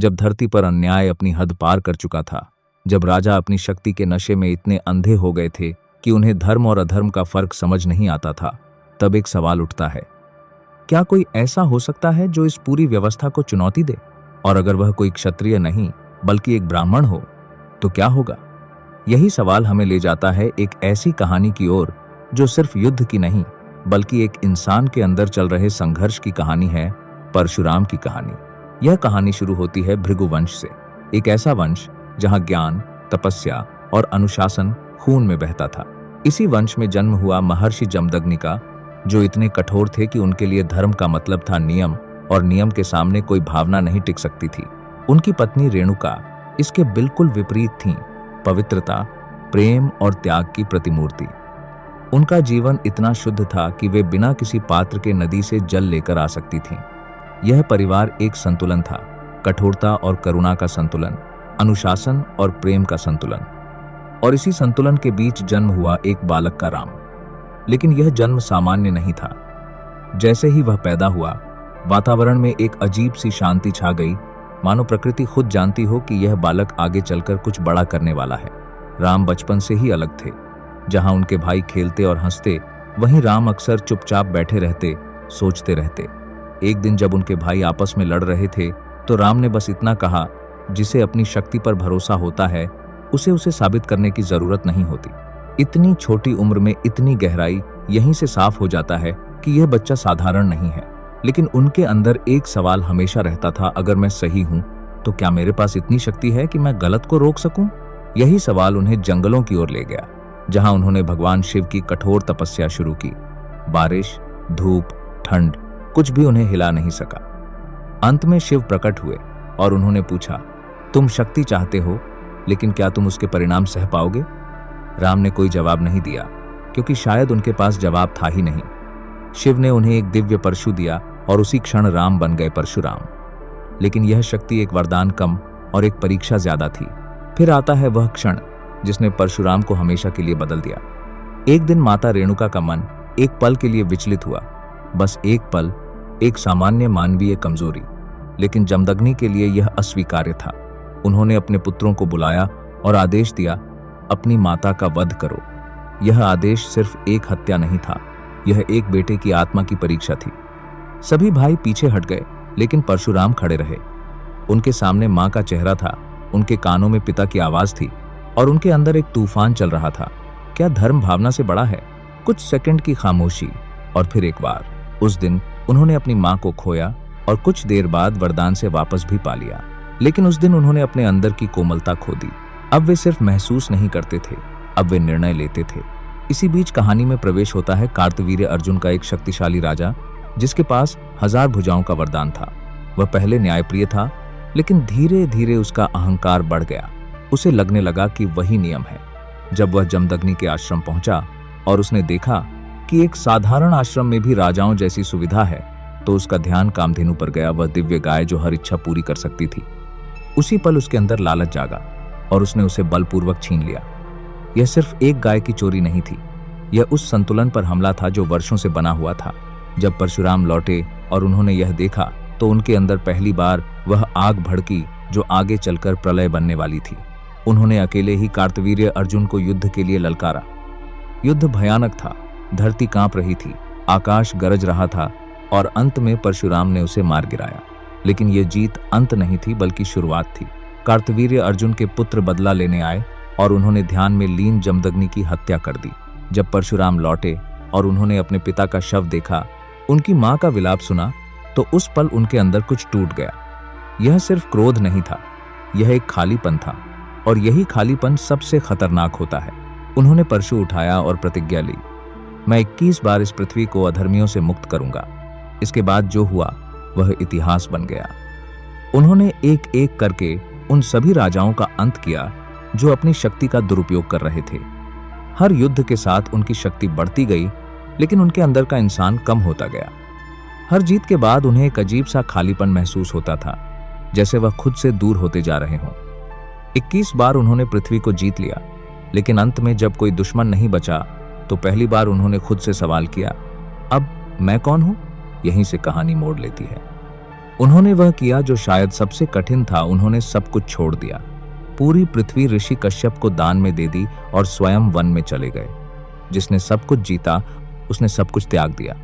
जब धरती पर अन्याय अपनी हद पार कर चुका था, जब राजा अपनी शक्ति के नशे में इतने अंधे हो गए थे कि उन्हें धर्म और अधर्म का फर्क समझ नहीं आता था, तब एक सवाल उठता है, क्या कोई ऐसा हो सकता है जो इस पूरी व्यवस्था को चुनौती दे? और अगर वह कोई क्षत्रिय नहीं बल्कि एक ब्राह्मण हो तो क्या होगा? यही सवाल हमें ले जाता है एक ऐसी कहानी की ओर जो सिर्फ युद्ध की नहीं बल्कि एक इंसान के अंदर चल रहे संघर्ष की कहानी है, परशुराम की कहानी। यह कहानी शुरू होती है भृगु वंश से, एक ऐसा वंश जहां ज्ञान, तपस्या और अनुशासन खून में बहता था। इसी वंश में जन्म हुआ महर्षि जमदग्नि का, जो इतने कठोर थे कि उनके लिए धर्म का मतलब था नियम, और नियम के सामने कोई भावना नहीं टिक सकती थी। उनकी पत्नी रेणुका इसके बिल्कुल विपरीत थीं, पवित्रता, प्रेम और त्याग की प्रतिमूर्ति। उनका जीवन इतना शुद्ध था कि वे बिना किसी पात्र के नदी से जल लेकर आ सकती थीं। यह परिवार एक संतुलन था, कठोरता और करुणा का संतुलन, अनुशासन और प्रेम का संतुलन। और इसी संतुलन के बीच जन्म हुआ एक बालक का राम। लेकिन यह जन्म सामान्य नहीं था। जैसे ही वह पैदा हुआ, वातावरण में एक अजीब सी शांति छा गई, मानो प्रकृति खुद जानती हो कि यह बालक आगे चलकर कुछ बड़ा करने वाला है। राम बचपन से ही अलग थे। जहां उनके भाई खेलते और हंसते, वहीं राम अक्सर चुपचाप बैठे रहते, सोचते रहते। एक दिन जब उनके भाई आपस में लड़ रहे थे तो राम ने बस इतना कहा, जिसे अपनी शक्ति पर भरोसा होता है उसे साबित करने की जरूरत नहीं होती। इतनी छोटी उम्र में इतनी गहराई, यहीं से साफ हो जाता है कि यह बच्चा साधारण नहीं है। लेकिन उनके अंदर एक सवाल हमेशा रहता था, अगर मैं सही हूं तो क्या मेरे पास इतनी शक्ति है कि मैं गलत को रोक सकूं? यही सवाल उन्हें जंगलों की ओर ले गया, जहां उन्होंने भगवान शिव की कठोर तपस्या शुरू की। बारिश, धूप, ठंड, कुछ भी उन्हें हिला नहीं सका। अंत में शिव प्रकट हुए और उन्होंने पूछा, तुम शक्ति चाहते हो, लेकिन क्या तुम उसके परिणाम सह पाओगे? राम ने कोई जवाब नहीं दिया, क्योंकि शायद उनके पास जवाब था ही नहीं। शिव ने उन्हें एक दिव्य परशु दिया और उसी क्षण राम बन गए परशुराम। लेकिन यह शक्ति एक वरदान कम और एक परीक्षा ज्यादा थी। फिर आता है वह क्षण जिसने परशुराम को हमेशा के लिए बदल दिया। एक दिन माता रेणुका का मन एक पल के लिए विचलित हुआ, बस एक पल, एक सामान्य मानवीय कमजोरी। लेकिन जमदग्नि के लिए यह अस्वीकार्य था। उन्होंने अपने पुत्रों को बुलाया और आदेश दिया, अपनी माता का वध करो। यह आदेश सिर्फ एक हत्या नहीं था, यह एक बेटे की आत्मा की परीक्षा थी। सभी भाई पीछे हट गए, लेकिन परशुराम खड़े रहे। उनके सामने मां का चेहरा था, उनके कानों में पिता की आवाज थी, और उनके अंदर एक तूफान चल रहा था। क्या धर्म भावना से बड़ा है? कुछ सेकंड की खामोशी, और फिर एक बार। उस दिन उन्होंने अपनी मां को खोया और कुछ देर बाद वरदान से वापस भी पा लिया। लेकिन उस दिन उन्होंने अपने अंदर की कोमलता खो दी। अब वे सिर्फ महसूस नहीं करते थे, अब वे निर्णय लेते थे। इसी बीच कहानी में प्रवेश होता है कार्तवीर्य अर्जुन का, एक शक्तिशाली राजा जिसके पास 1000 भुजाओं का वरदान था। वह पहले न्यायप्रिय था, लेकिन धीरे धीरे उसका अहंकार बढ़ गया। उसे लगने लगा कि वही नियम है। जब वह जमदग्नि के आश्रम पहुंचा और उसने देखा कि एक साधारण आश्रम में भी राजाओं जैसी सुविधा है, तो उसका ध्यान कामधेनु पर गया, वह दिव्य गाय जो हर इच्छा पूरी कर सकती थी। उसी पल उसके अंदर लालच जागा और उसने उसे बलपूर्वक छीन लिया। यह सिर्फ एक गाय की चोरी नहीं थी, यह उस संतुलन पर हमला था जो वर्षों से बना हुआ था। जब परशुराम लौटे और उन्होंने यह देखा, तो उनके अंदर पहली बार वह आग भड़की जो आगे चलकर प्रलय बनने वाली थी। उन्होंने अकेले ही कार्तवीर्य अर्जुन को युद्ध के लिए ललकारा। युद्ध भयानक था, धरती कांप रही थी, आकाश गरज रहा था, और अंत में परशुराम ने उसे मार गिराया। लेकिन यह जीत अंत नहीं थी, बल्कि शुरुआत थी। कार्तवीर्य अर्जुन के पुत्र बदला लेने आए और उन्होंने ध्यान में लीन जमदग्नि की हत्या कर दी। जब परशुराम लौटे और उन्होंने अपने पिता का शव देखा, उनकी मां का विलाप सुना, तो उस पल उनके अंदर कुछ टूट गया। यह सिर्फ क्रोध नहीं था, यह एक खालीपन था, और यही खालीपन सबसे खतरनाक होता है। उन्होंने परशु उठाया और प्रतिज्ञा ली, मैं 21 बार इस पृथ्वी को अधर्मियों से मुक्त करूंगा। इसके बाद जो हुआ वह इतिहास बन गया। उन्होंने एक एक करके उन सभी राजाओं का अंत किया जो अपनी शक्ति का दुरुपयोग कर रहे थे। हर युद्ध के साथ उनकी शक्ति बढ़ती गई, लेकिन उनके अंदर का इंसान कम होता गया। हर जीत के बाद उन्हें एक अजीब सा खालीपन महसूस होता था, जैसे वह खुद से दूर होते जा रहे हों। 21 बार उन्होंने पृथ्वी को जीत लिया, लेकिन अंत में जब कोई दुश्मन नहीं बचा, तो पहली बार उन्होंने खुद से सवाल किया, अब मैं कौन हूं? यहीं से कहानी मोड़ लेती है। उन्होंने वह किया जो शायद सबसे कठिन था, उन्होंने सब कुछ छोड़ दिया। पूरी पृथ्वी ऋषि कश्यप को दान में दे दी और स्वयं वन में चले गए। जिसने सब कुछ जीता उसने सब कुछ त्याग दिया।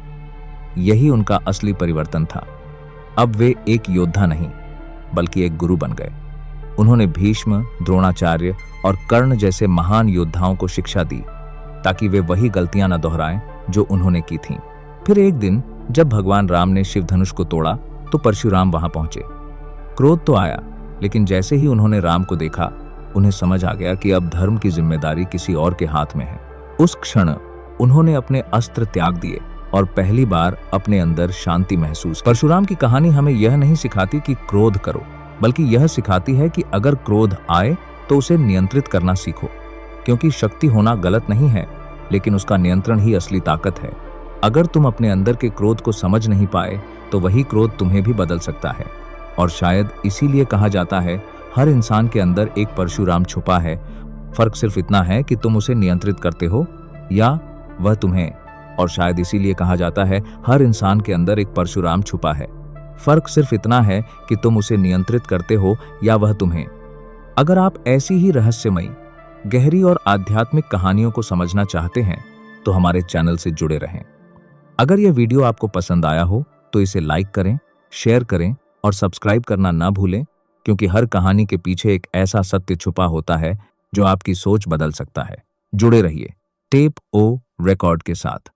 यही उनका असली परिवर्तन था। अब वे एक योद्धा नहीं बल्कि एक गुरु बन गए। उन्होंने भीष्म, द्रोणाचार्य और कर्ण जैसे महान योद्धाओं को शिक्षा दी ताकि वे वही गलतियां न दोहराएं जो उन्होंने की थीं। फिर एक दिन जब भगवान राम ने शिव धनुष को तोड़ा तो परशुराम वहां पहुंचे। क्रोध तो आया, लेकिन जैसे ही उन्होंने राम को देखा उन्हें समझ आ गया कि अब धर्म की जिम्मेदारी किसी और के हाथ में है। उस क्षण उन्होंने अपने अस्त्र त्याग दिए और पहली बार अपने अंदर शांति महसूस की। परशुराम की कहानी हमें यह नहीं सिखाती कि क्रोध करो, बल्कि यह सिखाती है कि अगर क्रोध आए तो उसे नियंत्रित करना सीखो, क्योंकि शक्ति होना गलत नहीं है, लेकिन उसका नियंत्रण ही असली ताकत है। अगर तुम अपने अंदर के क्रोध को समझ नहीं पाए तो वही क्रोध तुम्हें भी बदल सकता है। और शायद इसीलिए कहा जाता है हर इंसान के अंदर एक परशुराम छुपा है। फर्क सिर्फ इतना है कि तुम उसे नियंत्रित करते हो या वह तुम्हें। और शायद इसीलिए कहा जाता है हर इंसान के अंदर एक परशुराम छुपा है। फर्क सिर्फ इतना है कि तुम उसे नियंत्रित करते हो या वह तुम्हें। अगर आप ऐसी ही रहस्यमयी, गहरी और आध्यात्मिक कहानियों को समझना चाहते हैं तो हमारे चैनल से जुड़े रहें। अगर यह वीडियो आपको पसंद आया हो तो इसे लाइक करें, शेयर करें और सब्सक्राइब करना ना भूलें, क्योंकि हर कहानी के पीछे एक ऐसा सत्य छुपा होता है जो आपकी सोच बदल सकता है। जुड़े रहिए टेप ओ रिकॉर्ड के साथ।